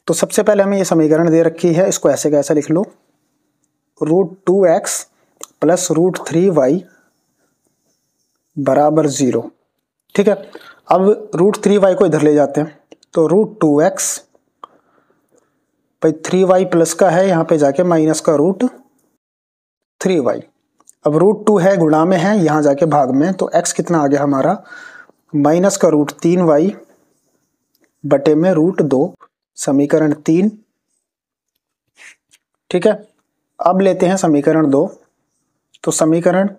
तो सबसे पहले हमें ये समीकरण दे रखी है, इसको ऐसे कैसे लिख लो, √2x प्लस √3y बराबर 0। ठीक है, अब √3y को इधर ले जाते हैं, तो √2x भाई 3y प्लस का है, यहाँ पे जाके माइनस का √3y। अब √2 है गुणा में है, यहाँ जाके भाग में, तो x कितना आ गया हमारा, माइनस का √3y बटे में √2, समीकरण 3। ठीक है, अब लेते हैं समीकरण 2। तो समीकरण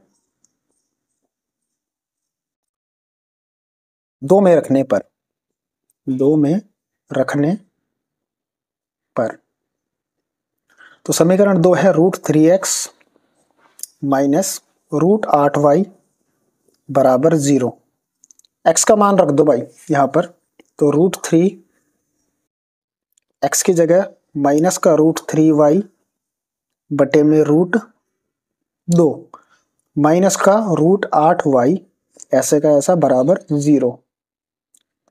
2 में रखने पर तो समीकरण 2 है √3x माइनस √8y बराबर 0। x का मान रख दो भाई यहाँ पर, तो √3x की जगह माइनस का √3y बटे में √2 माइनस का √8y ऐसे का ऐसा बराबर 0।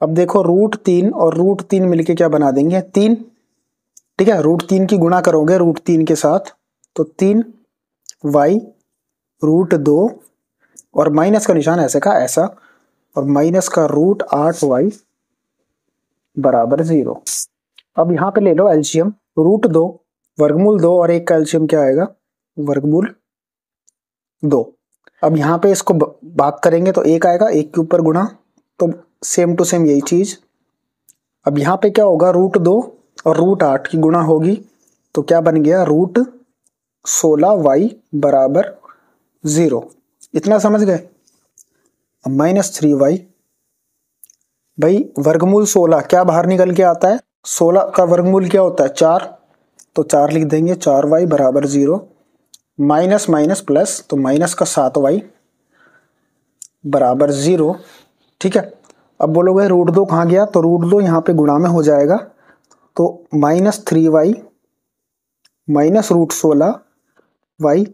अब देखो √3 और √3 मिलके क्या बना देंगे, 3। ठीक है, √3 की गुणा करोगे √3 के साथ, तो 3y √2 और माइनस का निशान ऐसे का ऐसा, और माइनस का √8y बराबर 0। अब यहाँ पे ले लो एलसीएम, √2 वर्गमूल 2 और 1 का एलसीएम क्या आएगा, वर्गमूल 2। अब यहाँ पे इसको भाग करेंगे तो 1 आएगा, 1 के ऊपर गुणा, तो सेम टू सेम यही चीज। अब यहाँ पे क्या होगा, √2 और √8 की गुणा होगी, तो क्या बन गया, √16y बराबर 0। इतना समझ गए। अब -3y, भाई वर्गमूल 16 क्या बाहर निकल के आता है, 16 का वर्गमूल क्या होता है 4, तो 4 लिख देंगे, 4y बराबर 0। माइनस माइनस प्लस, तो माइनस का 7y बराबर 0। ठीक है, अब बोलोगे √2 कहाँ गया, तो √2 यहाँ पे गुणा में हो जाएगा, तो -3y माइनस √16y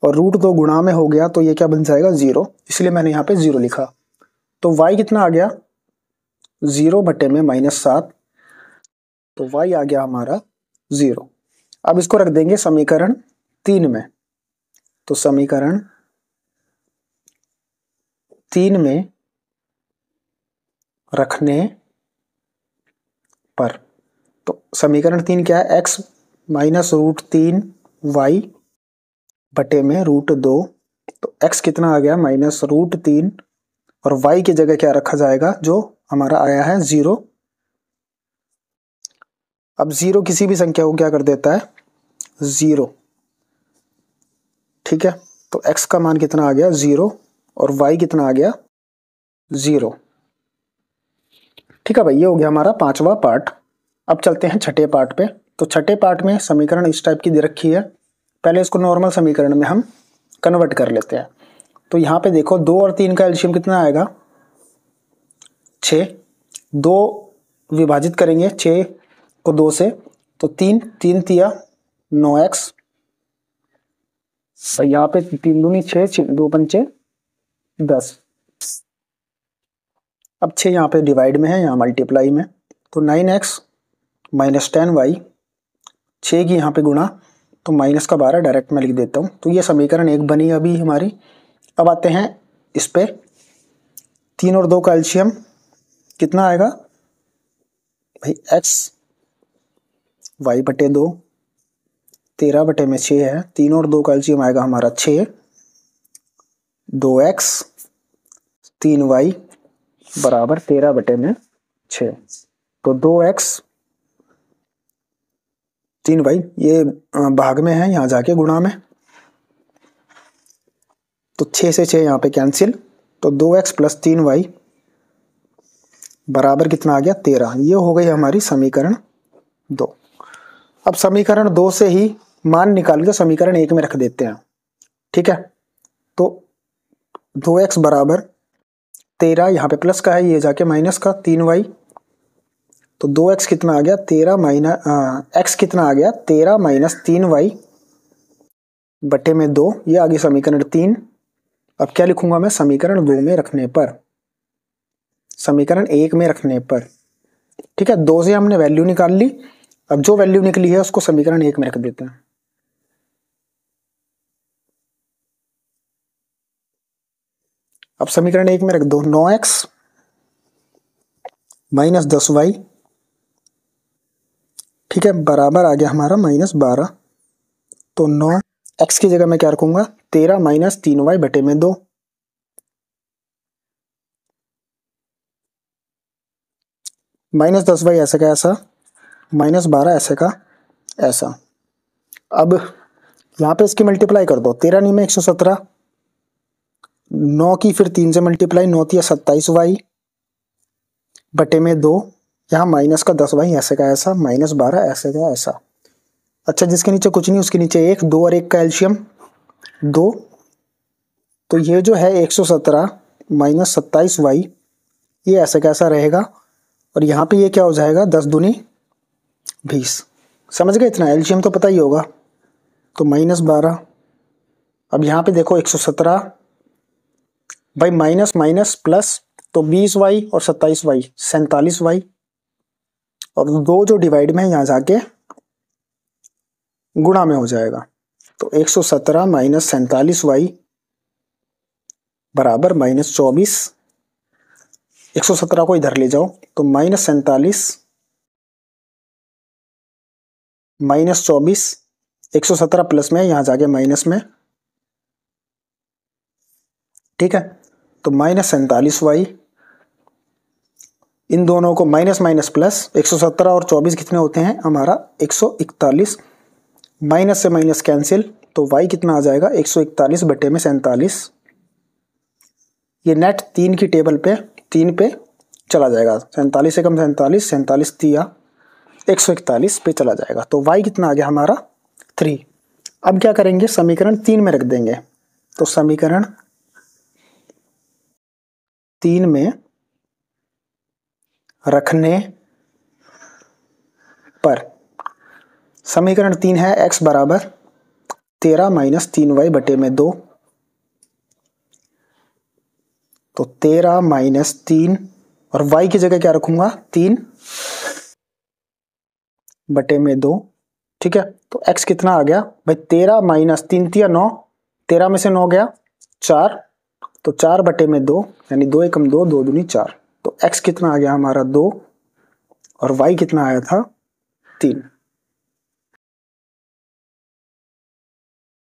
और √2 गुणा में हो गया, तो ये क्या बन जाएगा 0, इसलिए मैंने यहाँ पे 0 लिखा। तो y कितना आ गया, 0 बटे में -7, तो y आ गया हमारा 0। अब इसको रख देंगे समीकरण 3 में, तो समीकरण 3 में रखने पर, तो समीकरण 3 क्या है, x माइनस √3y बटे में √2, तो x कितना आ गया, -√3 और y की जगह क्या रखा जाएगा, जो हमारा आया है 0। अब 0 किसी भी संख्या को क्या कर देता है, 0। ठीक है, तो x का मान कितना आ गया 0 और y कितना आ गया 0। ठीक है भाई, ये हो गया हमारा 5वां पार्ट। अब चलते हैं छठे पार्ट पे। तो छठे पार्ट में समीकरण इस टाइप की दे रखी है, पहले इसको नॉर्मल समीकरण में हम कन्वर्ट कर लेते हैं। तो यहाँ पे देखो 2 और 3 का एलसीएम कितना आएगा, 6। 2 विभाजित करेंगे 6 को 2 से, तो 3 तिया 9x, यहाँ पे 3 दूनी 6, 2 पंचे 10। अब 6 यहाँ पे डिवाइड में है, यहाँ मल्टीप्लाई में, तो 9x माइनस 10y, 6 की यहाँ पे गुणा, तो माइनस का 12 डायरेक्ट में लिख देता हूँ। तो ये समीकरण 1 बनी अभी हमारी। अब आते हैं इस पे, 3 और 2 का एलसीएम कितना आएगा भाई, x y बटे 2, 13 बटे में 6 है, 3 और 2 का एलसीएम आएगा हमारा 6, 2x 3y बराबर 13 बटे में 6, तो 2x 3y ये भाग में है, यहाँ जाके गुणा में, तो 6 से 6 यहाँ पे कैंसिल, तो 2x प्लस 3y बराबर कितना आ गया 13। ये हो गई हमारी समीकरण 2। अब समीकरण 2 से ही मान निकाल के समीकरण 1 में रख देते हैं। ठीक है, तो 2x बराबर 13, यहाँ पे प्लस का है, ये जाके माइनस का 3y, तो 2x कितना आ गया 13 माइनस x कितना आ गया 13 माइनस 3y बटे में 2, ये आ गई समीकरण 3। अब क्या लिखूंगा मैं, समीकरण 2 में रखने पर, समीकरण 1 में रखने पर। ठीक है, 2 से हमने वैल्यू निकाल ली, अब जो वैल्यू निकली है उसको समीकरण 1 में रख देते हैं। अब समीकरण 1 में रख दो 9x माइनस 10y, ठीक है, बराबर आ गया हमारा -12। तो 9x की जगह मैं क्या रखूंगा 13 माइनस 3y बटे में 2, माइनस 10y ऐसे का ऐसा, -12 ऐसे का ऐसा। अब यहाँ पे इसकी मल्टीप्लाई कर दो, 13 नहीं में 117, 9 की फिर 3 से मल्टीप्लाई, 9 तिया 27y बटे में 2, यहाँ माइनस का 10y ऐसे का ऐसा, -12 ऐसे का ऐसा। अच्छा, जिसके नीचे कुछ नहीं उसके नीचे 1, 2 और 1 का एल्शियम 2, तो ये जो है 117 माइनस 27y ये ऐसे कैसा रहेगा, और यहाँ पे ये क्या हो जाएगा 10 दूनी 20। समझ गए इतना, एलसीएम तो पता ही होगा। तो -12, अब यहाँ पे देखो 117 भाई माइनस माइनस प्लस, तो 20y और 27y 47y, और 2 जो डिवाइड में है यहाँ जाके गुणा में हो जाएगा। तो 117 माइनस 47y बराबर -24। 117 को इधर ले जाओ तो -47 -24, 117 प्लस में यहाँ जाके माइनस में, ठीक है। तो -47y, इन दोनों को माइनस माइनस प्लस, 117 और 24 कितने होते हैं हमारा 141, माइनस से माइनस कैंसिल, तो y कितना आ जाएगा 141 बटे में 47। ये नेट 3 की टेबल पे 3 पे चला जाएगा, 47 से कम 47, 47 तिया 141 पे चला जाएगा। तो y कितना आ गया हमारा 3। अब क्या करेंगे समीकरण 3 में रख देंगे। तो समीकरण 3 में रखने पर समीकरण 3 है x बराबर 13 माइनस 3y बटे में 2, तो 13 माइनस 3 और y की जगह क्या रखूंगा 3 बटे में 2, ठीक है। तो x कितना आ गया भाई 13 माइनस 3 तिया 9, 13 में से 9 गया 4, तो 4 बटे में 2 यानी 2 एकम 2, 2 दूनी 4। तो x कितना आ गया हमारा 2 और y कितना आया था 3।